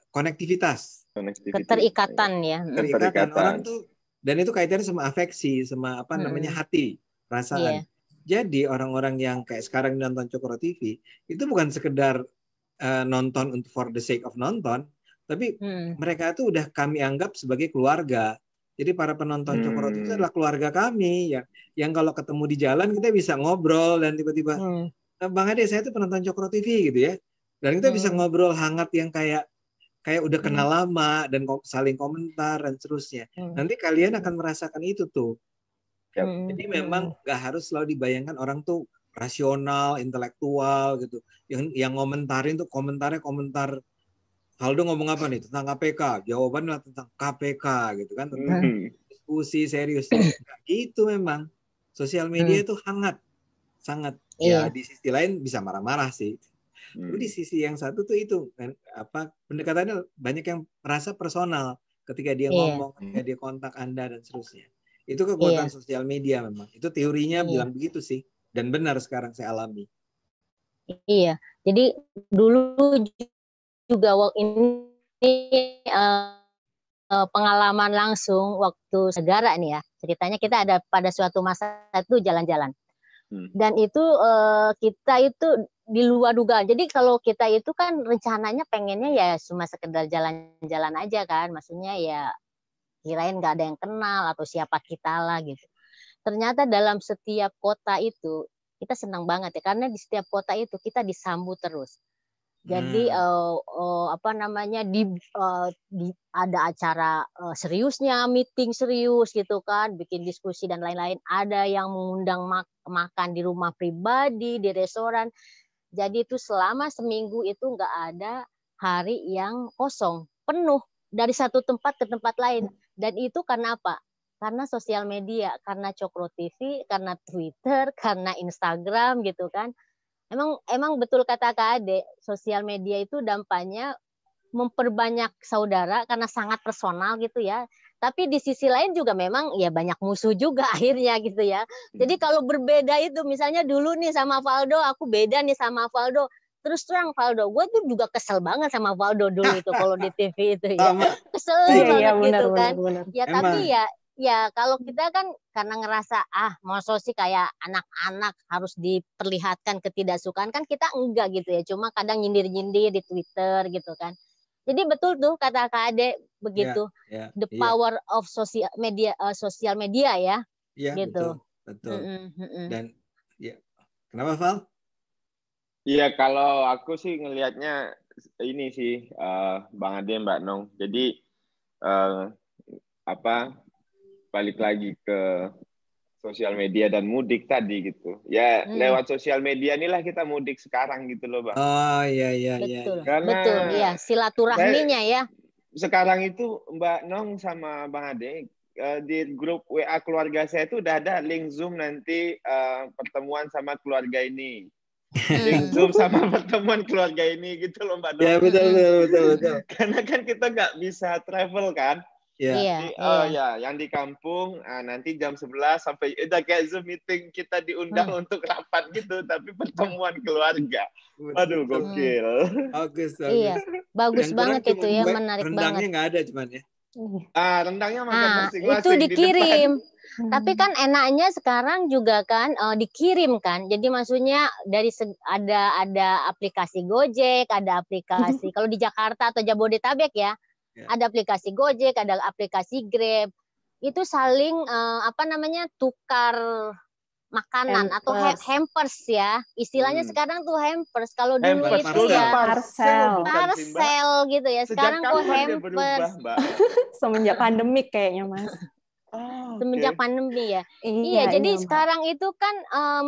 Speaker 4: konektivitas.
Speaker 3: Keterikatan ya.
Speaker 4: Keterikatan orang tuh, dan itu kaitannya sama afeksi, sama hati, perasaan. Jadi orang-orang yang kayak sekarang nonton Cokro TV itu bukan sekedar nonton untuk for the sake of nonton, tapi mereka itu udah kami anggap sebagai keluarga. Jadi para penonton Cokro TV itu adalah keluarga kami yang kalau ketemu di jalan kita bisa ngobrol dan tiba-tiba Bang Ade, saya tuh penonton Cokro TV gitu ya. Dan kita bisa ngobrol hangat yang kayak udah kenal lama dan saling komentar dan seterusnya. Nanti kalian akan merasakan itu tuh. Jadi memang nggak harus selalu dibayangkan orang tuh rasional, intelektual gitu. Yang ngomentarin tuh komentarnya komentar Valdo ngomong apa nih tentang KPK, jawabannya tentang KPK gitu kan, tentang diskusi serius. Nggak gitu memang. Sosial media itu hangat, sangat. Ya di sisi lain bisa marah-marah sih. Tapi di sisi yang satu tuh itu pendekatannya banyak yang merasa personal ketika dia ngomong, ketika dia kontak Anda dan seterusnya. Itu kekuatan sosial media memang. Itu teorinya bilang begitu sih. Dan benar sekarang saya alami.
Speaker 3: Iya. Jadi dulu juga ini pengalaman langsung waktu negara nih ya. Ceritanya kita ada pada suatu masa itu jalan-jalan. Dan itu kita itu di luar dugaan. Jadi kalau kita itu kan rencananya pengennya ya cuma sekedar jalan-jalan aja kan. Maksudnya ya kirain nggak ada yang kenal atau siapa kita lah gitu. Ternyata dalam setiap kota itu kita senang banget ya karena di setiap kota itu kita disambut terus. Jadi ada acara seriusnya, meeting serius gitu kan, bikin diskusi dan lain-lain. Ada yang mengundang makan di rumah pribadi, di restoran. Jadi itu selama seminggu itu nggak ada hari yang kosong, penuh dari satu tempat ke tempat lain. Dan itu karena apa? Karena sosial media, karena Cokro TV, karena Twitter, karena Instagram gitu kan. Emang betul kata Kak Ade, sosial media itu dampaknya memperbanyak saudara karena sangat personal gitu ya. Tapi di sisi lain juga memang ya banyak musuh juga akhirnya gitu ya. Jadi kalau berbeda itu misalnya dulu nih sama Valdo, aku beda nih sama Valdo. Terus terang Valdo, gue tuh juga kesel banget sama Valdo dulu itu kalau di TV itu ya. Kesel banget gitu kan. Ya tapi ya kalau kita kan karena ngerasa masa sih kayak anak-anak harus diperlihatkan ketidaksukaan kan kita enggak gitu ya. Cuma kadang nyindir-nyindir di Twitter gitu kan. Jadi betul tuh kata Kak Ade begitu. The power of sosial media ya.
Speaker 4: Iya,
Speaker 3: gitu.
Speaker 4: Betul. Dan ya, kenapa Val?
Speaker 5: Iya, kalau aku sih ngelihatnya ini sih Bang Ade, Mbak Nong. Jadi balik lagi ke sosial media dan mudik tadi gitu. Ya lewat sosial media inilah kita mudik sekarang gitu loh, Bang.
Speaker 4: Oh iya.
Speaker 3: Betul, iya silaturahminya ya.
Speaker 5: Sekarang itu Mbak Nong sama Bang Ade di grup WA keluarga saya itu udah ada link Zoom nanti pertemuan sama keluarga ini. Link Zoom sama pertemuan keluarga ini gitu loh Mbak Nong.
Speaker 4: Ya betul.
Speaker 5: Karena kan kita nggak bisa travel kan.
Speaker 3: Iya.
Speaker 5: Yang di kampung nanti jam 11 sampai udah kayak Zoom meeting kita diundang untuk rapat gitu, tapi pertemuan keluarga. Aduh, gokil.
Speaker 4: Bagus.
Speaker 3: Iya, bagus banget itu ya, menarik banget.
Speaker 4: Rendangnya nggak ada cuman ya.
Speaker 5: Rendangnya makan masing-masing
Speaker 3: itu dikirim. Tapi kan enaknya sekarang juga kan dikirim kan. Jadi maksudnya dari ada aplikasi Gojek, ada aplikasi kalau di Jakarta atau Jabodetabek ya. Ada aplikasi Gojek, ada aplikasi Grab. Itu saling tukar makanan atau hampers ya. Istilahnya sekarang tuh hampers. Kalau dulu itu ya parcel gitu ya. Sekarang tuh hampers.
Speaker 1: Semenjak pandemik kayaknya, Mas.
Speaker 3: Semenjak pandemi ya. Iya, jadi sekarang itu kan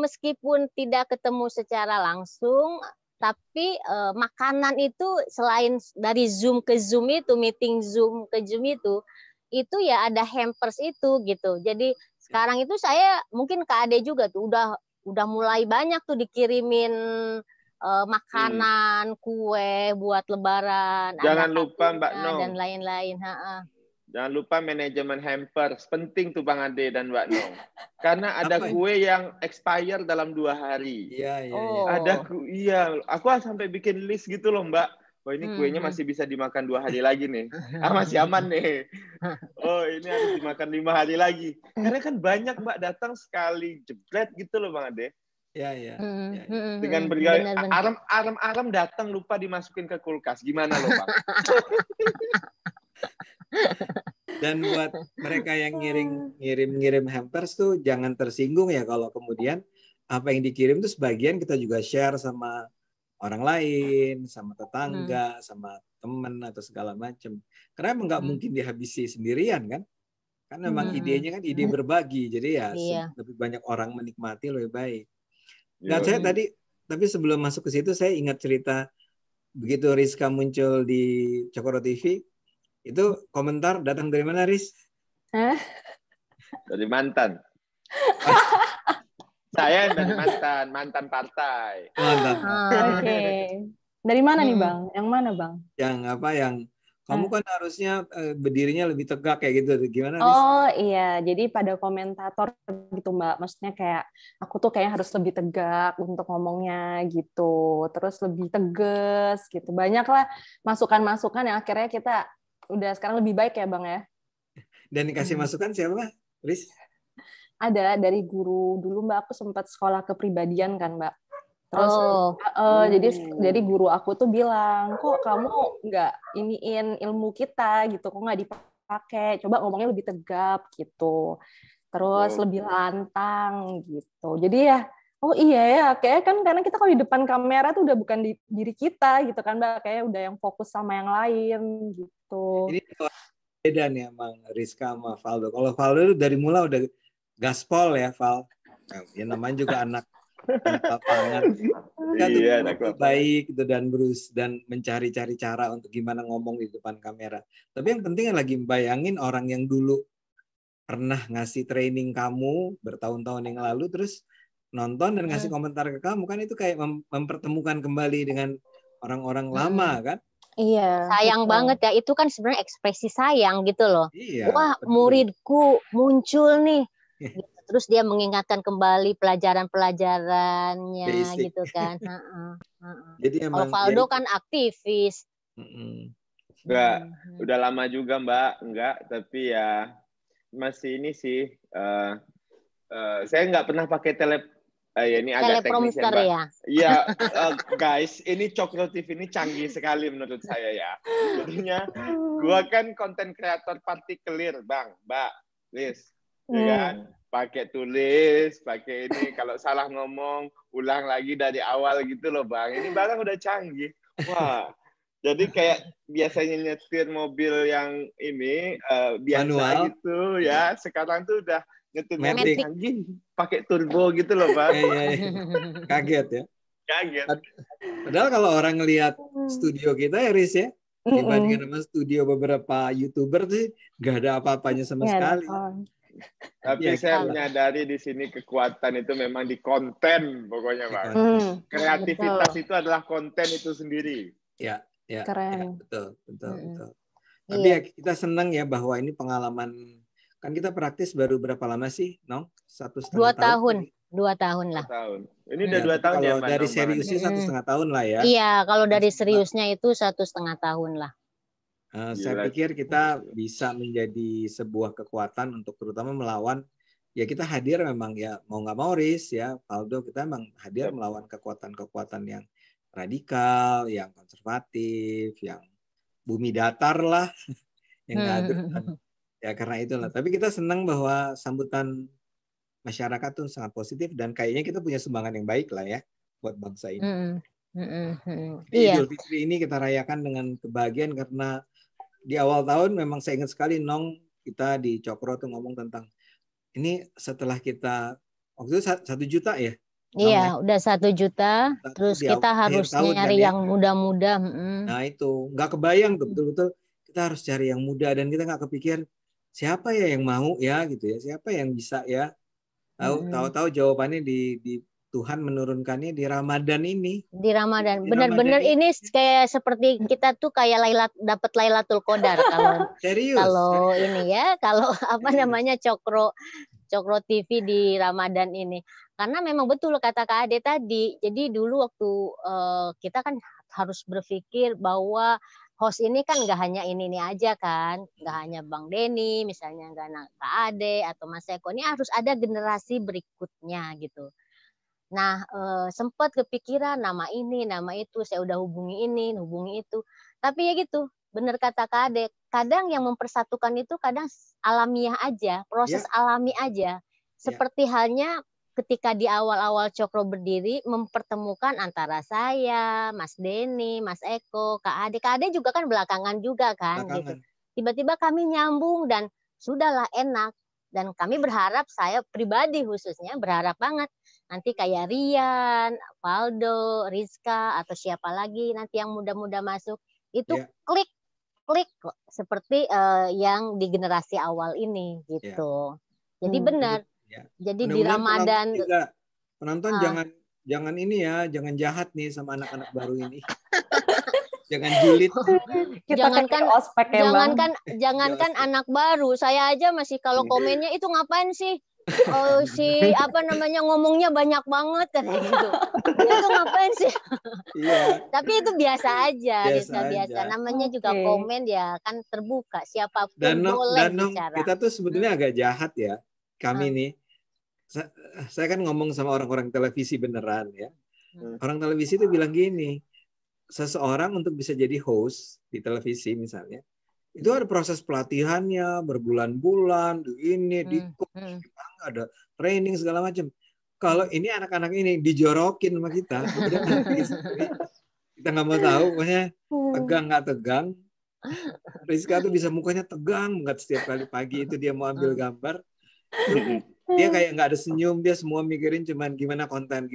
Speaker 3: meskipun tidak ketemu secara langsung, tapi makanan itu selain dari Zoom ke Zoom itu, meeting Zoom ke Zoom itu ya ada hampers itu gitu. Jadi sekarang itu saya mungkin Kak Ade juga tuh udah mulai banyak tuh dikirimin makanan, kue buat Lebaran.
Speaker 5: Jangan lupa Mbak Nong
Speaker 3: dan lain-lain.
Speaker 5: Jangan lupa manajemen hampers, penting tuh Bang Ade dan Mbak Nong. Karena ada kue yang expire dalam 2 hari.
Speaker 4: Iya.
Speaker 5: Aku sampai bikin list gitu loh Mbak. Oh ini kuenya masih bisa dimakan 2 hari lagi nih. Masih aman nih. Oh ini harus dimakan 5 hari lagi. Karena kan banyak Mbak datang sekali jebret gitu loh Bang Ade.
Speaker 4: Ya.
Speaker 5: Dengan bergaya aram datang lupa dimasukin ke kulkas. Gimana loh Bang?
Speaker 4: Dan buat mereka yang ngirim hampers tuh jangan tersinggung ya kalau kemudian apa yang dikirim tuh sebagian kita juga share sama orang lain, sama tetangga, sama teman atau segala macam. Karena emang nggak mungkin dihabisi sendirian kan? Kan memang idenya kan ide berbagi, jadi ya lebih banyak orang menikmati lebih baik. Nah saya tapi sebelum masuk ke situ saya ingat cerita begitu Rizka muncul di Cokro TV. Itu komentar datang dari mana, Riz?
Speaker 5: Dari mantan. Saya dari mantan partai.
Speaker 1: Oke. Dari mana nih, Bang? Yang mana, Bang?
Speaker 4: Yang kamu kan harusnya berdirinya lebih tegak kayak gitu. Gimana, Riz?
Speaker 1: Oh iya, jadi pada komentator gitu Mbak. Maksudnya kayak aku tuh kayak harus lebih tegak untuk ngomongnya gitu. Terus lebih tegas gitu. Banyak lah masukan-masukan yang akhirnya kita udah sekarang lebih baik ya Bang ya.
Speaker 4: Dan dikasih masukan siapa, Riz?
Speaker 1: Ada dari guru dulu Mbak, aku sempat sekolah kepribadian kan Mbak. Terus jadi guru aku tuh bilang, kok kamu nggak iniin ilmu kita gitu, kok nggak dipakai, coba ngomongnya lebih tegap gitu, terus lebih lantang gitu. Jadi ya, oh iya ya, kayak kan karena kita kalau di depan kamera tuh udah bukan di diri kita gitu kan Mbak, kayak udah yang fokus sama yang lain gitu.
Speaker 4: Ini beda nih Bang Rizka sama Valdo. Kalau Valdo dari mula udah gaspol ya Val. Ya namanya juga anak lapangan.
Speaker 5: Iya,
Speaker 4: baik gitu dan mencari-cari cara untuk gimana ngomong di depan kamera. Tapi yang penting lagi bayangin orang yang dulu pernah ngasih training kamu bertahun-tahun yang lalu terus nonton dan ngasih komentar ke kamu kan itu kayak mempertemukan kembali dengan orang-orang lama kan?
Speaker 3: Iya. Sayang banget ya, itu kan sebenarnya ekspresi sayang gitu loh.
Speaker 4: Iya,
Speaker 3: wah, muridku muncul nih. Terus dia mengingatkan kembali pelajaran-pelajarannya gitu kan.
Speaker 4: Jadi
Speaker 3: kalau Valdo kan aktivis.
Speaker 5: Enggak, udah lama juga Mbak, enggak, tapi ya masih ini sih. Saya nggak pernah pakai ya ini agak teknis ya Mbak. Iya, guys, ini Cokro TV ini canggih sekali menurut saya ya. Jadinya, gua kan konten kreator partikelir, Bang, Mbak, Liz, ya kan? Pakai tulis, pakai ini, kalau salah ngomong, ulang lagi dari awal gitu loh, Bang. Ini barang udah canggih. Wah, jadi kayak biasanya nyetir mobil yang ini biasa manual gitu ya, sekarang tuh udah nyetir mobil canggih pakai turbo gitu loh Bang.
Speaker 4: Kaget ya.
Speaker 5: Kaget.
Speaker 4: Padahal kalau orang ngelihat studio kita ya Riz ya, dibandingkan sama studio beberapa YouTuber tuh nggak ada apa-apanya sama sekali.
Speaker 5: Tapi saya menyadari di sini kekuatan itu memang di konten pokoknya Bang. Kreativitas itu adalah konten itu sendiri.
Speaker 4: Ya,
Speaker 1: keren.
Speaker 4: Ya, betul. Tapi ya kita senang ya bahwa ini pengalaman. Kan kita praktis baru berapa lama sih, Nong? 1,5 tahun.
Speaker 3: 2 tahun lah.
Speaker 5: 2 tahun. Ini udah 2 tahun ya,
Speaker 4: Mbak. Dari seriusnya 1,5 tahun lah ya.
Speaker 3: Iya, kalau dari seriusnya itu 1,5 tahun lah.
Speaker 4: Saya pikir kita bisa menjadi sebuah kekuatan untuk terutama melawan, ya kita hadir memang ya mau nggak mau Riz ya, Valdo, kita memang hadir melawan kekuatan-kekuatan yang radikal, yang konservatif, yang bumi datar lah, yang ngatur. Ya karena itulah. Tapi kita senang bahwa sambutan masyarakat tuh sangat positif dan kayaknya kita punya sumbangan yang baik lah ya buat bangsa ini. Idul Fitri ini kita rayakan dengan kebahagiaan karena di awal tahun memang saya ingat sekali Nong kita di Cokro tuh ngomong tentang ini setelah kita waktu itu 1 juta ya.
Speaker 3: Iya, udah 1 juta. Terus kita harus nyari yang muda-muda.
Speaker 4: Nah itu nggak kebayang tuh betul-betul kita harus cari yang muda dan kita nggak kepikir siapa ya yang mau ya gitu ya, siapa yang bisa ya. Tahu-tahu jawabannya di Tuhan menurunkannya di Ramadan ini.
Speaker 3: Di Ramadan. Benar-benar ini kayak seperti kita tuh kayak dapat Lailatul Qadar kalau
Speaker 4: serius.
Speaker 3: Kalau ini ya, kalau apa namanya Cokro Cokro TV di Ramadan ini. Karena memang betul kata Kak Ade tadi. Jadi dulu waktu kita kan harus berpikir bahwa host ini kan nggak hanya ini aja kan, nggak hanya Bang Denny, misalnya nggak Kak Ade atau Mas Eko, ini harus ada generasi berikutnya gitu. Nah, sempat kepikiran nama ini, nama itu, saya udah hubungi ini, hubungi itu. Tapi ya gitu, benar kata Kak Ade, kadang yang mempersatukan itu kadang alamiah aja, proses alami aja. Seperti halnya ketika di awal-awal Cokro berdiri, mempertemukan antara saya, Mas Denny, Mas Eko, Kak Ade. Kak Ade juga kan belakangan juga kan. Gitu. Tiba-tiba kami nyambung dan sudahlah enak. Dan kami berharap, saya pribadi khususnya berharap banget nanti kayak Rian, Valdo, Rizka atau siapa lagi nanti yang muda-muda masuk itu klik seperti yang di generasi awal ini gitu. Jadi benar. Jadi di Ramadan
Speaker 4: penonton jangan ini ya, jangan jahat nih sama anak-anak baru ini. Jangan julid.
Speaker 3: Jangankan anak baru, saya aja masih kalau komennya itu ngapain sih? Si apa namanya ngomongnya banyak banget kayak gitu. Itu ngapain sih? Tapi itu biasa aja, biasa. Namanya juga komen ya kan terbuka, siapapun boleh bicara.
Speaker 4: Kita tuh sebetulnya agak jahat ya. Kami nih, saya kan ngomong sama orang-orang televisi beneran ya. Orang televisi itu bilang gini, seseorang untuk bisa jadi host di televisi misalnya, itu ada proses pelatihannya berbulan-bulan, di coach, ada training segala macam. Kalau ini anak-anak ini dijorokin sama kita nggak mau tahu, pokoknya tegang nggak tegang. Rizka tuh bisa mukanya tegang banget setiap kali pagi itu dia mau ambil gambar. Dia kayak nggak ada senyum, dia semua mikirin cuman gimana konten.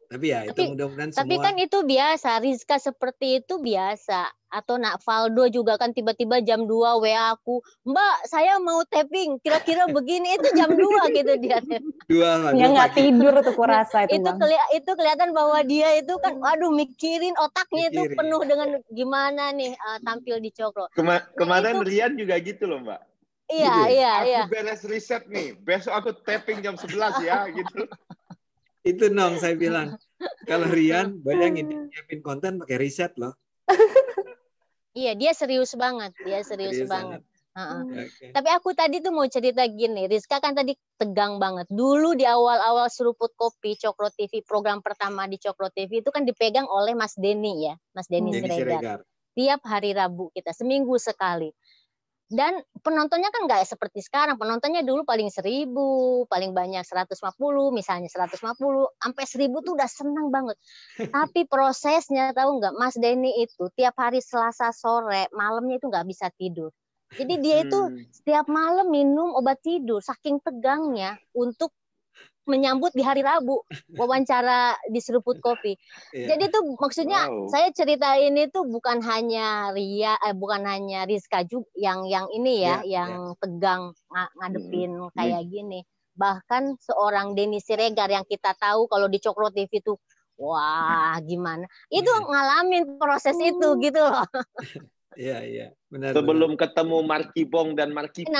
Speaker 4: Tapi ya itu mudah-mudahan semua.
Speaker 3: Tapi kan itu biasa, Rizka seperti itu biasa. Atau Nak Valdo juga kan tiba-tiba jam 2 WA aku, Mbak saya mau tapping, kira-kira begini, itu jam 2 gitu dia.
Speaker 1: Ya nggak tidur tuh kurasa itu Bang.
Speaker 3: Itu kelihatan bahwa dia itu kan, waduh mikirin otaknya itu penuh dengan gimana nih tampil di Cokro.
Speaker 5: Kemarin Rian juga gitu loh Mbak.
Speaker 3: Iya.
Speaker 5: Aku beres riset nih, besok aku tapping jam 11 ya gitu.
Speaker 4: Itu Nong, saya bilang. Kalau Rian, bayangin, nyiapin konten pakai riset loh.
Speaker 3: Iya, dia serius banget. Tapi aku tadi tuh mau cerita gini, Rizka kan tadi tegang banget. Dulu di awal-awal Seruput Kopi, Cokro TV, program pertama di Cokro TV itu kan dipegang oleh Mas Denny ya. Mas Denny Siregar. Tiap hari Rabu kita, seminggu sekali. Dan penontonnya kan nggak seperti sekarang. Penontonnya dulu paling 1000, paling banyak 150, misalnya 150, sampai 1000 tuh udah senang banget. Tapi prosesnya tahu nggak, Mas Denny itu tiap hari Selasa sore, malamnya itu nggak bisa tidur. Jadi dia itu setiap malam minum obat tidur, saking tegangnya untuk menyambut di hari Rabu wawancara di Seruput Kopi. Jadi tuh maksudnya saya cerita ini tuh bukan hanya Rizka juga yang ini ya, yang tegang ngadepin kayak gini. Bahkan seorang Denny Siregar yang kita tahu kalau di Cokro TV tuh wah gimana. Itu ngalamin proses itu gitu loh.
Speaker 4: Iya, benar.
Speaker 5: Sebelum ketemu Markibong dan Markipang.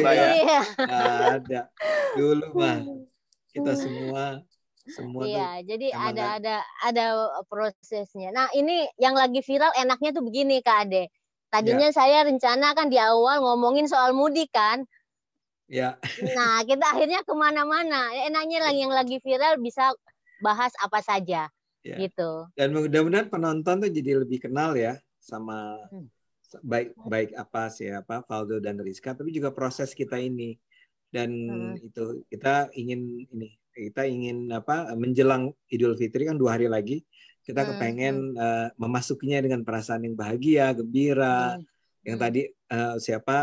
Speaker 3: Iya.
Speaker 4: Ada. Dulu mah kita semua
Speaker 3: jadi ada prosesnya. Nah ini yang lagi viral enaknya tuh begini Kak Ade. Tadinya saya rencana kan di awal ngomongin soal mudik kan. Nah kita akhirnya kemana-mana. Enaknya yang lagi viral bisa bahas apa saja gitu.
Speaker 4: Dan mudah-mudahan penonton tuh jadi lebih kenal ya sama baik Valdo dan Rizka, tapi juga proses kita ini. Dan itu kita ingin menjelang Idul Fitri kan 2 hari lagi, kita kepengen memasukinya dengan perasaan yang bahagia, gembira. Yang tadi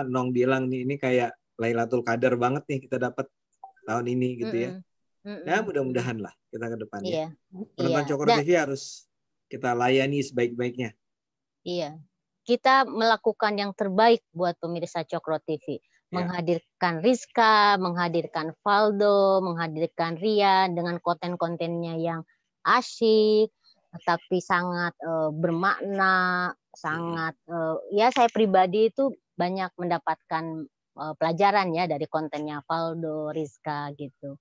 Speaker 4: Nong bilang nih, ini kayak Lailatul Qadar banget nih kita dapat tahun ini gitu ya. Ya mudah-mudahan lah kita ke depannya. Penonton Cokro TV harus kita layani sebaik-baiknya.
Speaker 3: Iya. Kita melakukan yang terbaik buat pemirsa Cokro TV. Menghadirkan Rizka, menghadirkan Valdo, menghadirkan Rian dengan konten-kontennya yang asyik, tapi sangat bermakna, sangat ya saya pribadi itu banyak mendapatkan pelajaran ya dari kontennya Valdo, Rizka gitu.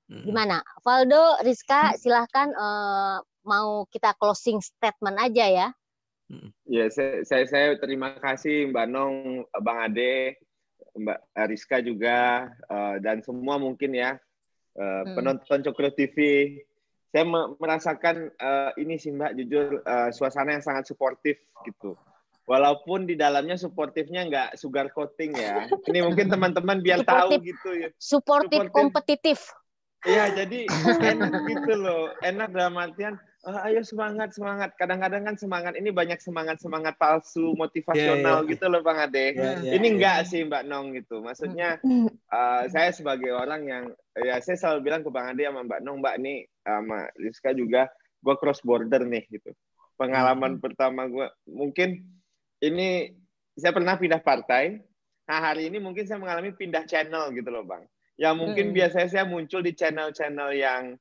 Speaker 3: Gimana, Valdo, Rizka, silahkan mau kita closing statement aja ya.
Speaker 5: Ya, saya terima kasih Mbak Nong, Bang Ade, Mbak Rizka juga, dan semua mungkin ya penonton Cokro TV. Saya merasakan ini sih Mbak, jujur suasana yang sangat suportif gitu. Walaupun di dalamnya suportifnya nggak sugar coating ya. Ini mungkin teman-teman biar tahu gitu ya.
Speaker 3: Suportif kompetitif.
Speaker 5: Iya, jadi enak gitu loh. Enak dalam artian, ayo semangat. Kadang-kadang kan semangat ini banyak semangat palsu, motivasional gitu loh Bang Ade. Ini enggak sih Mbak Nong gitu. Maksudnya saya sebagai orang yang, ya saya selalu bilang ke Bang Ade sama Mbak Nong, Mbak nih sama Rizka juga, gue cross border nih gitu. Pengalaman pertama gue, mungkin ini saya pernah pindah partai. Nah hari ini mungkin saya mengalami pindah channel gitu loh Bang. Ya mungkin biasanya saya muncul di channel-channel yang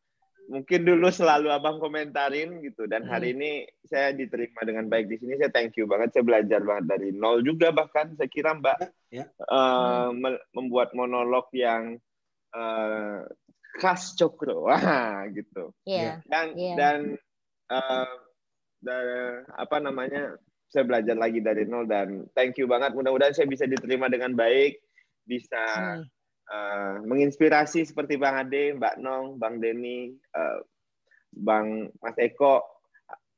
Speaker 5: mungkin dulu selalu Abang komentarin gitu, dan hari ini saya diterima dengan baik di sini. Saya thank you banget, saya belajar banget dari nol juga, bahkan saya kira Mbak membuat monolog yang khas Cokro, wah gitu. Dan apa namanya, saya belajar lagi dari nol, dan thank you banget. Mudah-mudahan saya bisa diterima dengan baik, bisa menginspirasi seperti Bang Ade, Mbak Nong, Bang Denny, Bang Mas Eko,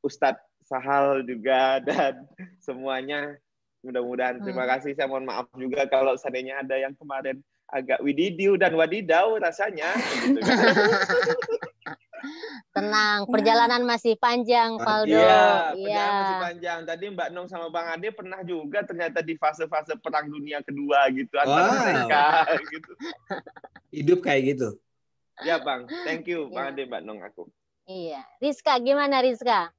Speaker 5: Ustadz Sahal juga, dan semuanya. Mudah-mudahan, terima kasih. Saya mohon maaf juga kalau seandainya ada yang kemarin agak wididiu dan wadidau rasanya. Gitu kan.
Speaker 3: Tenang, perjalanan masih panjang, Valdo.
Speaker 5: Iya, perjalanan masih panjang. Tadi Mbak Nong sama Bang Ade pernah juga ternyata di fase-fase Perang Dunia Kedua gitu antara mereka. Gitu.
Speaker 4: Hidup kayak gitu.
Speaker 5: Ya Bang, thank you Bang Ade, Mbak Nong aku.
Speaker 3: Iya, Rizka gimana Rizka?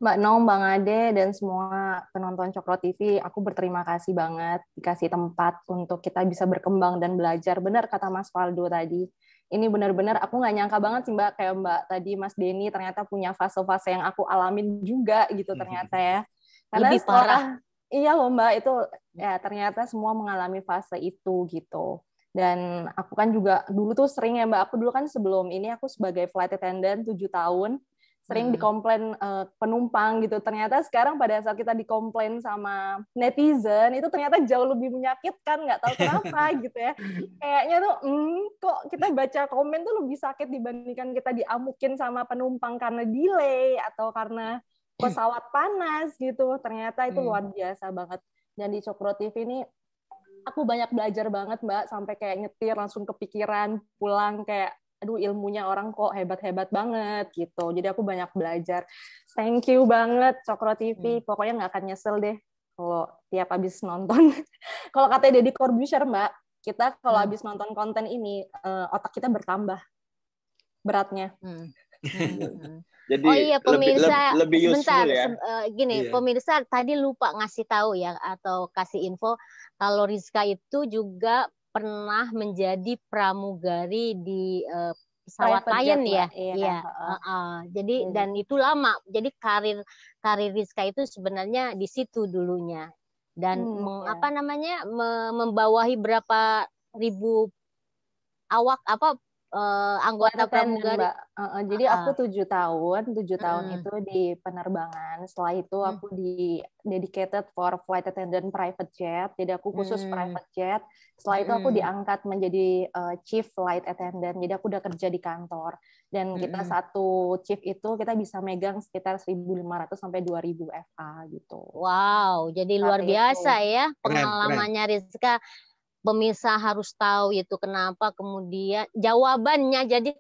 Speaker 1: Mbak Nong, Bang Ade, dan semua penonton Cokro TV, aku berterima kasih banget dikasih tempat untuk kita bisa berkembang dan belajar. Benar kata Mas Valdo tadi. Ini benar-benar aku nggak nyangka banget sih Mbak, kayak Mbak tadi Mas Denny ternyata punya fase-fase yang aku alamin juga gitu ternyata ya. Karena
Speaker 3: lebih parah.
Speaker 1: Iya loh Mbak, itu ya ternyata semua mengalami fase itu gitu. Dan aku kan juga dulu tuh sering ya Mbak, aku dulu kan sebelum ini aku sebagai flight attendant 7 tahun, sering dikomplain penumpang gitu. Ternyata sekarang pada saat kita dikomplain sama netizen, itu ternyata jauh lebih menyakitkan, nggak tahu kenapa gitu ya. Kayaknya tuh, kok kita baca komen tuh lebih sakit dibandingkan kita diamukin sama penumpang karena delay, atau karena pesawat panas gitu. Ternyata itu luar biasa banget. Dan di Cokro TV ini, aku banyak belajar banget Mbak, sampai kayak nyetir langsung kepikiran, pulang kayak, aduh ilmunya orang kok hebat-hebat banget gitu. Jadi aku banyak belajar. Thank you banget Cokro TV. Pokoknya nggak akan nyesel deh kalau tiap habis nonton. Kalau katanya Deddy Corbuzier Mbak, kita kalau habis nonton konten ini otak kita bertambah beratnya.
Speaker 5: Jadi
Speaker 3: oh iya pemirsa,
Speaker 5: lebih
Speaker 3: sebentar
Speaker 5: ya.
Speaker 3: Gini, pemirsa tadi lupa ngasih tahu ya atau kasih info kalau Rizka itu juga pernah menjadi pramugari di pesawat Lion ya. Iya. Jadi dan itu lama. Jadi karir Rizka itu sebenarnya di situ dulunya. Dan membawahi berapa ribu awak anggota pramugari.
Speaker 1: Jadi aku 7 tahun itu di penerbangan. Setelah itu aku di dedicated for flight attendant private jet. Jadi aku khusus private jet. Setelah itu aku diangkat menjadi chief flight attendant. Jadi aku udah kerja di kantor. Dan kita satu chief itu kita bisa megang sekitar 1.500 sampai 2.000 FA gitu.
Speaker 3: Wow, jadi luar biasa ya pengalamannya Rizka. Pemirsa harus tahu itu kenapa kemudian jawabannya jadi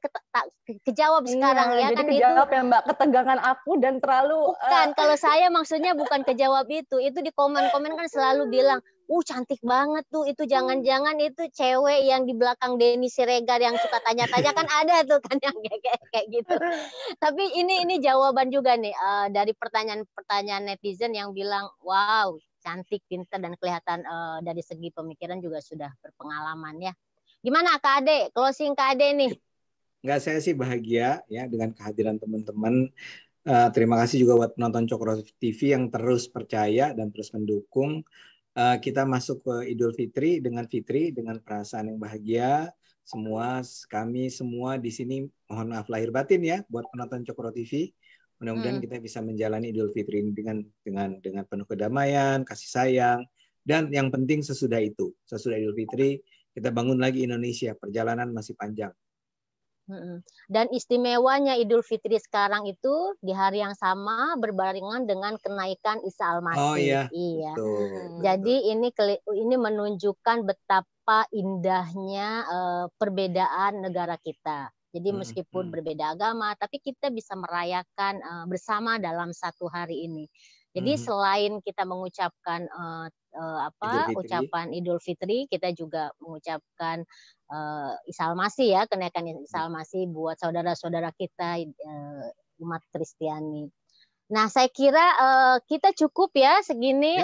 Speaker 3: kejawab sekarang ya
Speaker 1: jadi
Speaker 3: kan
Speaker 1: kejawab
Speaker 3: itu
Speaker 1: ya Mbak, ketegangan aku dan terlalu
Speaker 3: kalau saya maksudnya bukan kejawab itu di komen-komen kan selalu bilang cantik banget tuh, itu jangan-jangan itu cewek yang di belakang Denny Siregar yang suka tanya-tanya kan ada tuh kan yang kayak gitu. Tapi ini jawaban juga nih dari pertanyaan netizen yang bilang wow cantik, pintar, dan kelihatan dari segi pemikiran juga sudah berpengalaman ya. Gimana Kak Ade? Closing Kak Ade nih.
Speaker 4: Enggak, saya sih bahagia ya dengan kehadiran teman-teman. Terima kasih juga buat penonton Cokro TV yang terus percaya dan terus mendukung. kita masuk ke Idul Fitri dengan perasaan yang bahagia. Kami semua di sini mohon maaf lahir batin ya buat penonton Cokro TV. Mudah-mudahan kita bisa menjalani Idul Fitri ini dengan penuh kedamaian, kasih sayang, dan yang penting sesudah Idul Fitri kita bangun lagi Indonesia. Perjalanan masih panjang.
Speaker 3: Dan istimewanya Idul Fitri sekarang itu di hari yang sama berbarengan dengan kenaikan Isa Al-Masih.
Speaker 4: Oh iya.
Speaker 3: Iya.
Speaker 4: Betul.
Speaker 3: Jadi ini menunjukkan betapa indahnya perbedaan negara kita. Jadi meskipun berbeda agama, tapi kita bisa merayakan bersama dalam satu hari ini. Jadi selain kita mengucapkan ucapan Idul Fitri, kita juga mengucapkan Isa Al-Masih ya, kenaikan Isa Al-Masih buat saudara-saudara kita umat Kristiani. Nah, saya kira kita cukup ya segini,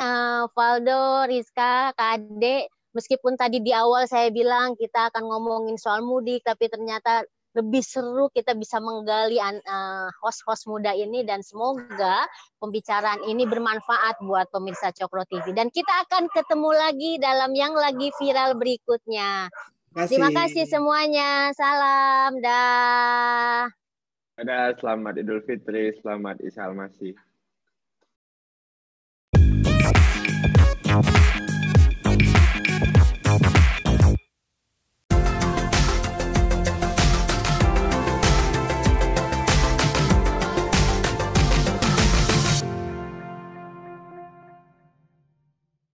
Speaker 3: Valdo, Rizka, Kak Ade. Meskipun tadi di awal saya bilang kita akan ngomongin soal mudik, tapi ternyata lebih seru kita bisa menggali host-host muda ini, dan semoga pembicaraan ini bermanfaat buat pemirsa Cokro TV. Dan kita akan ketemu lagi dalam yang lagi viral berikutnya. Terima kasih semuanya. Salam. Dah.
Speaker 5: Ada selamat Idul Fitri, selamat Isa Al-Masih.